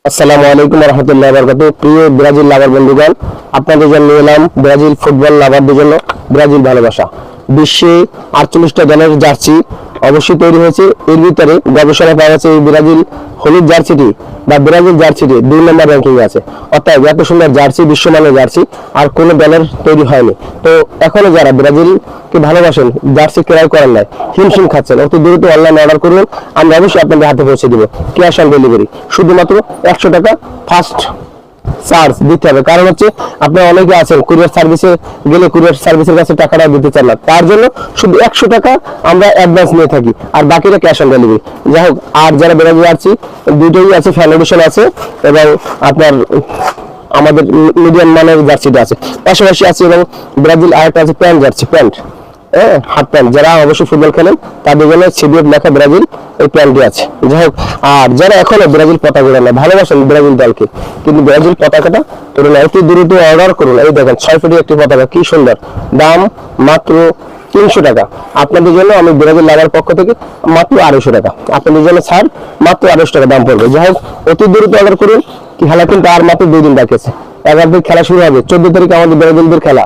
আসসালামু আলাইকুম রহমতুল্লাহ বরকাত। প্রিয় ব্রাজিল লাভার বন্ধুগণ, আপনাদের জন্য নিয়ে এলাম ব্রাজিল ফুটবল লাভারদের জন্য ব্রাজিল ভালোবাসা। বিশ্বে 48টা দলের জার্সি অবশ্যই তৈরি হয়েছে। এর ভিতরে গবেষণা পাওয়া গেছে এই ব্রাজিল হলুদ জার্সিটি বা ব্রাজিল জার্সিটি 2 নম্বর র্যাঙ্কিং আছে। অর্থাৎ এত সুন্দর জার্সি, বিশ্বমানের জার্সি আর কোনো দলের তৈরি হয়নি। তো এখনো যারা ব্রাজিলকে ভালোবাসেন, জার্সি ক্রয় করেন নাই, হিমশিম খাচ্ছেন, অতি দ্রুত অনলাইন অর্ডার করুন। আমরা অবশ্যই আপনাদের হাতে পৌঁছে দিব। ক্যাশ অন ডেলিভারি, শুধুমাত্র 100 টাকা ফার্স্ট চার্জ দিতে হবে। কারণ হচ্ছে আপনারা অনেকে আছেন কুরিয়ার সার্ভিসে গেলে কুরিয়ার সার্ভিসের কাছে টাকাটা দিতে চান না, তার জন্য শুধু 100 টাকা আমরা অ্যাডভান্স নিয়ে থাকি, আর বাকিটা ক্যাশ অন ডেলিভারি। যাই হোক, আর যারা বেরোতে যাচ্ছি দুটোই আছে, ফ্যান এডিশন আছে এবং আপনার আমাদের মিডিয়াম মানের জার্সিটা আছে, পাশাপাশি আছে এবং ব্রাজিল আরেকটা আছে pant jersey, pant half pant. যারা অবশ্যই ফুটবল খেলেন তাদের জন্য সিবিএফ লেখা ব্রাজিল এই প্যান্টটি আছে। যাই হোক, আর যারা এখনো ব্রাজিল পতাকা উড়ান না, ভালোবাসেন ব্রাজিল দলকে কিন্তু ব্রাজিল পতাকাটা উড়ান, একটু দ্রুত অর্ডার করুন। এই দেখেন 6 ফুটের একটি পতাকা, কি সুন্দর, দাম মাত্র 300 টাকা। আপনাদের জন্য আমি ব্রাজিল লাভার পক্ষ থেকে মাত্র 250 টাকা, আপনাদের জন্য ছাড়, মাত্র 250 টাকা দাম পড়বে। যাই হোক, অতি দ্রুত অর্ডার করুন। খেলা কিন্তু আর মাত্র 2 দিন বাকি আছে। 11 তারিখ খেলা শুরু হবে, 14 তারিখে আমাদের ব্রাজিলদের খেলা,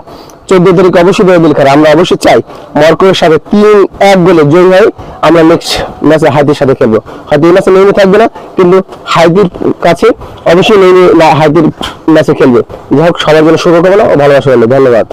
14 তারিখে অবশ্যই ব্রাজিল খেলা। আমরা অবশ্যই চাই মরক্কোর সাথে 3-1 গোলে জয়ী হয় আমরা নেক্সট ম্যাচে হাইতির সাথে খেলবো। হয়তো এই ম্যাচে নেইমার থাকবে না, কিন্তু হাইতির কাছে অবশ্যই হাইতির ম্যাচে খেলবে। যাই হোক, সবার জন্য শুভকামনা ও ভালোবাসা রইল। ধন্যবাদ।